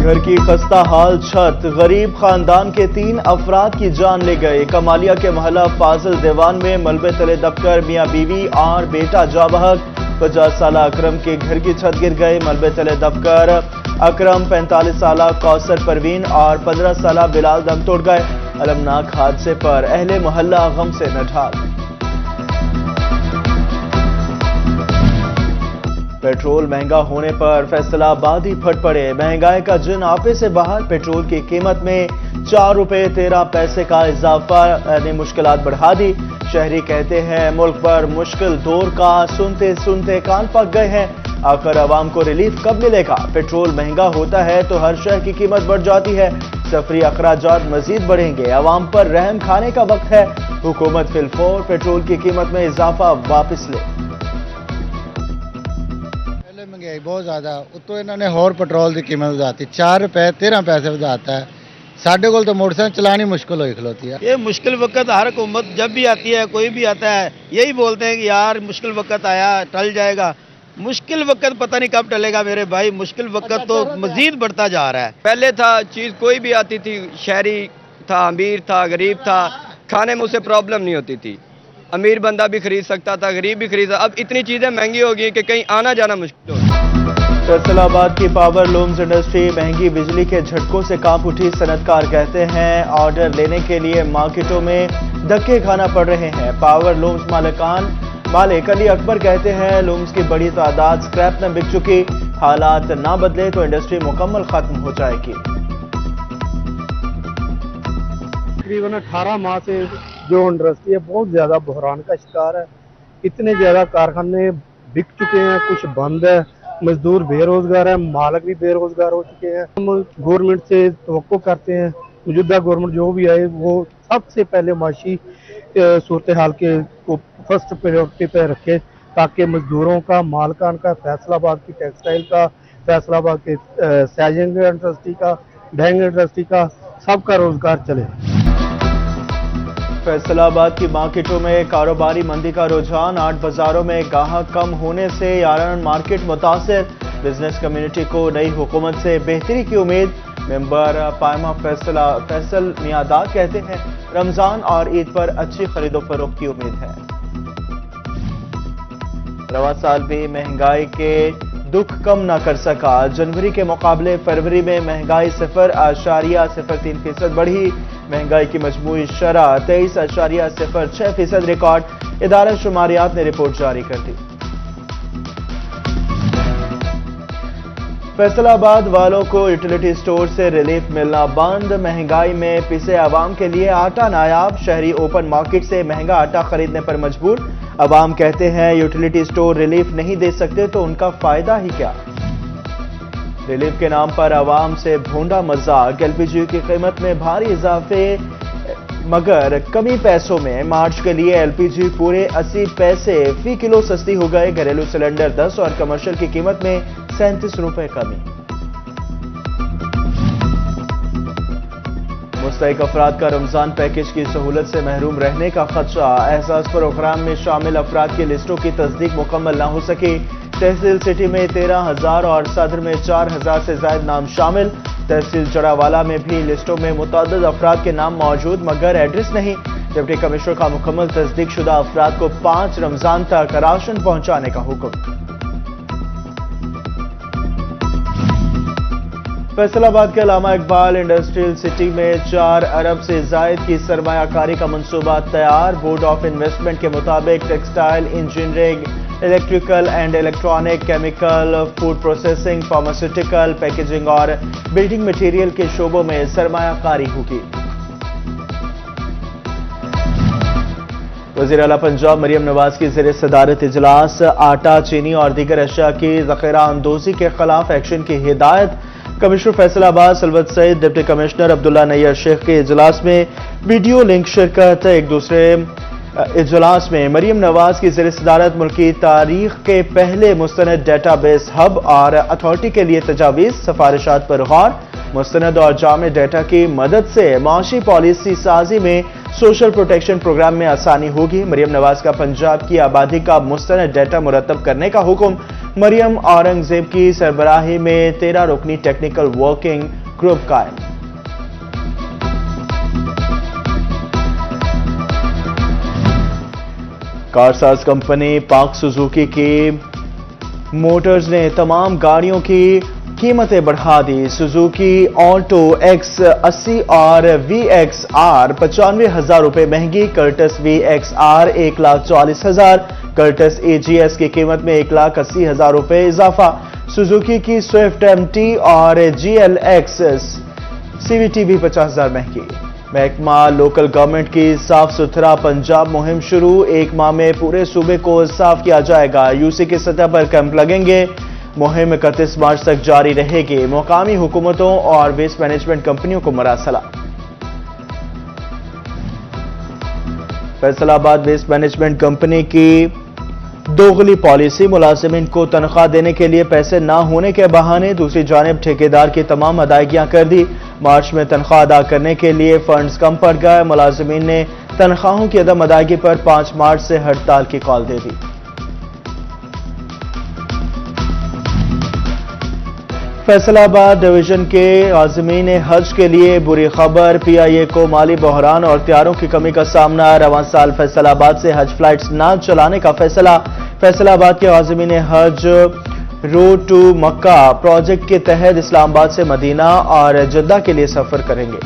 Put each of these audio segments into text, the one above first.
घर की खस्ता हाल छत, गरीब खानदान के 3 अफराद की जान ले गए। कमालिया के मोहल्ला फाजिल देवान में मलबे तले दबकर मियां बीवी और बेटा जा बहक। 50 साल अकरम के घर की छत गिर गए। मलबे तले दबकर अकरम, 45 साल कौसर परवीन और 15 साल बिलाल दम तोड़ गए। अलमनाक हादसे पर अहले मोहल्ला गम से नढाल। पेट्रोल महंगा होने पर फैसलाबाद ही फट पड़े। महंगाई का जिन आपे से बाहर, पेट्रोल की कीमत में 4 रुपए 13 पैसे का इजाफा ने मुश्किलात बढ़ा दी। शहरी कहते हैं मुल्क पर मुश्किल दौर का सुनते सुनते कान पक गए हैं। आखिर आवाम को रिलीफ कब मिलेगा? पेट्रोल महंगा होता है तो हर शय की कीमत बढ़ जाती है। सफरी अखराजात मजीद बढ़ेंगे। आवाम पर रहम खाने का वक्त है। हुकूमत फिलफौर पेट्रोल की कीमत में इजाफा वापस ले। महंगाई बहुत ज्यादा, उतो इन्होंने होर पेट्रोल की कीमत वधाती, 4 रुपए 13 पैसे वधाता है। साढ़े को तो मोटरसाइकिल चलानी मुश्किल हो खलोती है। ये मुश्किल वक्त हर हुकूमत जब भी आती है, कोई भी आता है, यही बोलते हैं कि यार मुश्किल वक्त आया, टल जाएगा। मुश्किल वक्त पता नहीं कब टलेगा मेरे भाई। मुश्किल वक्त तो मजीद बढ़ता जा रहा है। पहले था चीज़ कोई भी आती थी, शहरी था, अमीर था, गरीब था, खाने में उसे प्रॉब्लम नहीं होती थी। अमीर बंदा भी खरीद सकता था, गरीब भी खरीद सकता। अब इतनी चीज़ें महंगी हो गई कि कहीं आना जाना मुश्किल हो गया। फैसलाबाद की पावर लूम्स इंडस्ट्री महंगी बिजली के झटकों से कांप उठी। सनतकार कहते हैं ऑर्डर लेने के लिए मार्केटों में धक्के खाना पड़ रहे हैं। पावर लूम्स मालिक अली अकबर कहते हैं लूम्स की बड़ी तादाद स्क्रैप में बिक चुकी। हालात ना बदले तो इंडस्ट्री मुकम्मल खत्म हो जाएगी। तकरीबन 18 माह से जो इंडस्ट्री है बहुत ज्यादा बहरान का शिकार है। इतने ज्यादा कारखाने बिक चुके हैं, कुछ बंद है, मजदूर बेरोजगार है, मालिक भी बेरोजगार हो चुके हैं। हम गवर्नमेंट से तवक्को करते हैं मौजूदा गवर्नमेंट जो भी आए वो सबसे पहले माशी सूरत हाल के को फर्स्ट प्रायोरिटी पे रखे, ताकि मजदूरों का, मालकान का, फैसलाबाद की टेक्सटाइल का, फैसलाबाद के सैजिंग इंडस्ट्री का, डैंग इंडस्ट्री का, सबका रोजगार चले। फैसलाबाद की मार्केटों में कारोबारी मंदी का रुझान। 8 बाजारों में गाहक कम होने से यारान मार्केट मुतासिर। बिजनेस कम्युनिटी को नई हुकूमत से बेहतरी की उम्मीद। मेंबर पायमा फैसल मियादाद कहते हैं रमजान और ईद पर अच्छी खरीदो फरोख्त की उम्मीद है। रवा साल भी महंगाई के दुख कम न कर सका। जनवरी के मुकाबले फरवरी में महंगाई 0.03% बढ़ी। महंगाई की मजमूई शरह 23.06% रिकॉर्ड। इदारा शुमारियात ने रिपोर्ट जारी कर दी। फैसलाबाद वालों को यूटिलिटी स्टोर से रिलीफ मिलना बंद। महंगाई में पिसे आवाम के लिए आटा नायाब। शहरी ओपन मार्केट से महंगा आटा खरीदने पर मजबूर। आवाम कहते हैं यूटिलिटी स्टोर रिलीफ नहीं दे सकते तो उनका फायदा ही क्या। रिलीफ के नाम पर आवाम से भोंडा मजाक। एलपीजी की कीमत में भारी इजाफे मगर कमी पैसों में। मार्च के लिए एलपीजी पूरे 80 पैसे फी किलो सस्ती हो गए। घरेलू सिलेंडर 10 और कमर्शियल की कीमत में 37 रुपए कमी। मुस्तहिक अफराद का रमजान पैकेज की सहूलत से महरूम रहने का खदशा। एहसास प्रोग्राम में शामिल अफराद की लिस्टों की तस्दीक मुकम्मल न हो सकी। तहसील सिटी में 13,000 और सदर में 4,000 से ज्यादा नाम शामिल। तहसील जड़ावाला में भी लिस्टों में मुतअद्दिद अफराद के नाम मौजूद मगर एड्रेस नहीं। डिप्टी कमिश्नर का मुकम्मल तस्दीक शुदा अफराद को 5 रमजान तक राशन पहुंचाने का हुक्म। फैसलाबाद के अल्लामा इकबाल इंडस्ट्रियल सिटी में 4 अरब से जायद की सरमायाकारी का मंसूबा तैयार। बोर्ड ऑफ इन्वेस्टमेंट के मुताबिक textile, engineering, electrical and electronic, chemical, food processing, pharmaceutical, packaging और बिल्डिंग मटेरियल के शोबों में सरमायाकारी होगी। वज़ीर आला पंजाब मरियम नवाज की ज़ेर सदारत इजलास। आटा, चीनी और दीगर अशिया की ज़ख़ीरा अंदोज़ी के खिलाफ एक्शन की हिदायत। Commissioner Faisalabad Salwat Saeed, deputy commissioner Abdullah Nayyar Sheikh के इजलास में वीडियो लिंक शिरकत। एक दूसरे इजलास में मरियम नवाज की ज़ेर सदारत मुल्की तारीख के पहले मुस्तनद डेटाबेस हब और अथॉरिटी के लिए तजावीज़। सिफारिशात पर गौर। मुस्तनद और जामे डेटा की मदद से माशी पॉलिसी साजी में सोशल प्रोटेक्शन प्रोग्राम में आसानी होगी। मरियम नवाज का पंजाब की आबादी का मुस्तनद डेटा मुरतब करने का हुक्म। مریم اورنگزیب کی سربراہی میں 13 رکنی ٹیکنیکل ورکنگ گروپ قائم۔ کارساز کمپنی پاک سوزوکی کی موٹرز نے تمام گاڑیوں کی قیمتیں بڑھا دی۔ سوزوکی آلٹو ایکس 80 اور وی ایکس آر 95,000 روپے مہنگی، Cultus V X R 1,40,000، Cultus A G S کی قیمت میں 1,80,000 روپے اضافہ۔ سوزوکی کی سوئفٹ ایم ٹی اور جی ایل ایکس سی وی ٹی بھی 50,000 مہنگی۔ محکمہ لوکل گورنمنٹ کی صاف ستھرا پنجاب مہم شروع، 1 ماہ میں پورے صوبے کو صاف کیا جائے گا۔ یو سی کی سطح پر کیمپ لگیں گے، مہم 31 مارچ تک جاری رہے گی۔ مقامی حکومتوں اور ویسٹ مینجمنٹ کمپنیوں کو مراسلہ۔ فیصل آباد ویسٹ مینجمنٹ کمپنی کی دوغلی پالیسی، ملازمین کو تنخواہ دینے کے لیے پیسے نہ ہونے کے بہانے، دوسری جانب ٹھیکیدار کی تمام ادائیگیاں کر دی۔ مارچ میں تنخواہ ادا کرنے کے لیے فنڈز کم پڑ گئے، ملازمین نے تنخواہوں کی عدم ادائیگی پر 5 مارچ سے ہڑتال کی کال دے دی۔ فیصل آباد ڈویژن کے عازمین حج کے لیے بری خبر، پی آئی اے کو مالی بحران اور تیاروں کی کمی کا سامنا، رواں سال فیصل آباد سے حج فلائٹس نہ چلانے کا فیصلہ۔ فیصل آباد کے عازمین حج روڈ ٹو مکہ پروجیکٹ کے تحت اسلام آباد سے مدینہ اور جدہ کے لیے سفر کریں گے۔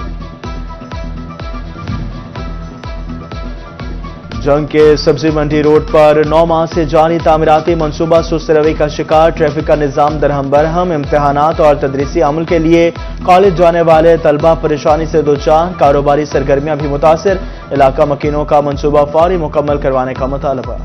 جنگ کے سبزی منڈی روڈ پر 9 ماہ سے جاری تعمیراتی منصوبہ سست روی کا شکار، ٹریفک کا نظام درہم برہم، امتحانات اور تدریسی عمل کے لیے کالج جانے والے طلبہ پریشانی سے دوچار، کاروباری سرگرمیاں بھی متاثر، علاقہ مکینوں کا منصوبہ فوری مکمل کروانے کا مطالبہ۔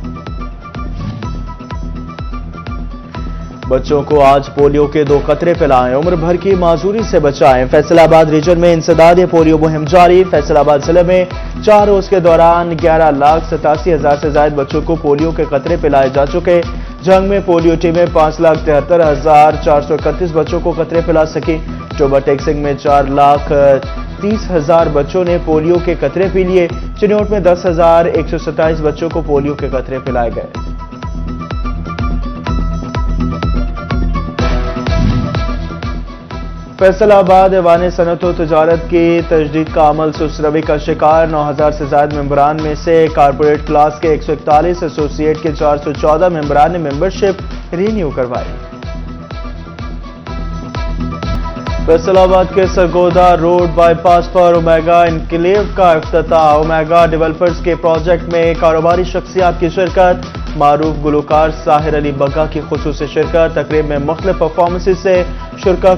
بچوں کو آج پولیو کے 2 قطرے پلائیں، عمر بھر کی معذوری سے بچائیں۔ فیصل آباد ریجن میں انسداد پولیو مہم جاری، فیصل آباد ضلع میں 4 روز کے دوران 11,87,000 سے زائد بچوں کو پولیو کے قطرے پلائے جا چکے۔ جنگ میں پولیو ٹیمیں 5,73,431 بچوں کو قطرے پلا سکی۔ ٹوبہ ٹیکسنگ میں 4,30,000 بچوں نے پولیو کے قطرے پی لیے۔ چنوٹ میں 10,127 بچوں کو پولیو کے قطرے پلائے گئے۔ فیصل آباد ایوان صنعت و تجارت کی تجدید کا عمل سست روی کا شکار، 9,000 سے زائد ممبران میں سے کارپوریٹ کلاس کے 141، ایسوسی ایٹ کے 414 ممبران نے ممبرشپ رینیو کروائی۔ فیصل آباد کے Sargodha road by pass per omega enclave کا افتتاح، اومیگا ڈیولپرز کے پروجیکٹ میں کاروباری شخصیات کی شرکت، معروف گلوکار ساحر علی بگا کی خصوصی شرکت، تقریب میں مختلف پرفارمنسز سے شرکا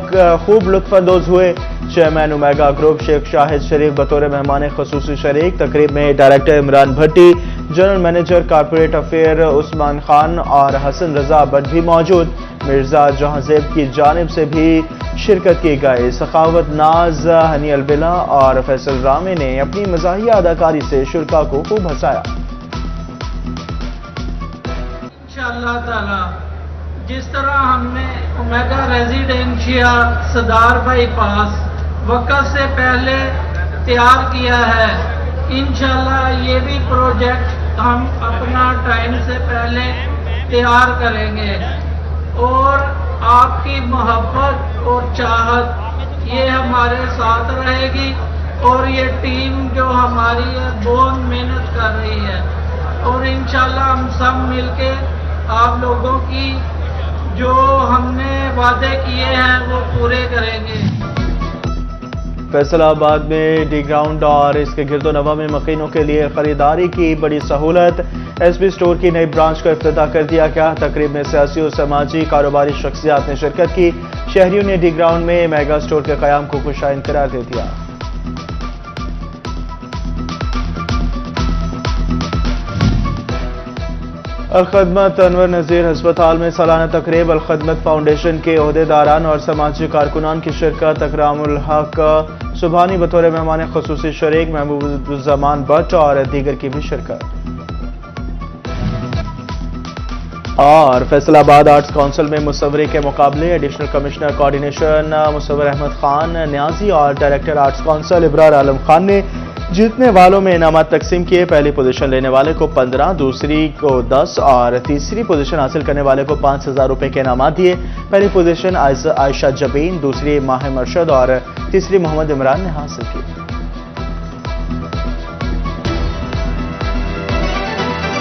خوب لطف اندوز ہوئے۔ چیئرمین اومیگا گروپ شیخ شاہد شریف بطور مہمان خصوصی شریک، تقریب میں ڈائریکٹر عمران بھٹی، جنرل مینیجر کارپوریٹ افیئر عثمان خان اور حسن رضا بٹ بھی موجود۔ مرزا جہاں زیب کی جانب سے بھی شرکت کی گئی۔ سخاوت ناز، ہنی البلا اور فیصل رامے نے اپنی مزاحیہ اداکاری سے شرکا کو خوب ہنسایا۔ انشاءاللہ تعالی جس طرح ہم نے اومیگا ریزیڈینشیا صدار بائی پاس وقت سے پہلے تیار کیا ہے، انشاءاللہ یہ بھی پروجیکٹ ہم اپنا ٹائم سے پہلے تیار کریں گے، اور آپ کی محبت اور چاہت یہ ہمارے ساتھ رہے گی، اور یہ ٹیم جو ہماری ہے بہت محنت کر رہی ہے، اور انشاءاللہ ہم سب مل کے آپ لوگوں کی جو ہم نے وعدے کیے ہیں وہ پورے کریں گے۔ فیصل آباد میں ڈی گراؤنڈ اور اس کے گرد و نواح میں مکینوں کے لیے خریداری کی بڑی سہولت، ایس بی سٹور کی نئی برانچ کا افتتاح کر دیا گیا۔ تقریب میں سیاسی و سماجی کاروباری شخصیات نے شرکت کی۔ شہریوں نے ڈی گراؤنڈ میں میگا سٹور کے قیام کو خوش آئند قرار دے دیا۔ الخدمت انور نذیر ہسپتال میں سالانہ تقریب، الخدمت فاؤنڈیشن کے عہدیداران اور سماجی کارکنان کی شرکت، اکرام الحق سبحانی بطور مہمان خصوصی شریک، محبوب الزمان بٹ اور دیگر کی بھی شرکت۔ اور فیصل آباد آرٹس کونسل میں مصوری کے مقابلے، ایڈیشنل کمشنر کوارڈینیشن مصور احمد خان نیازی اور ڈائریکٹر آرٹس کونسل ابرار عالم خان نے जीतने वालों में इनामात तकसीम किए। पहली पोजीशन लेने वाले को 15, दूसरी को 10 और तीसरी पोजीशन हासिल करने वाले को 5,000 रुपए के इनामात दिए। पहली पोजीशन आयशा जबीन, दूसरी माहिम अरशद और तीसरी मोहम्मद इमरान ने हासिल की।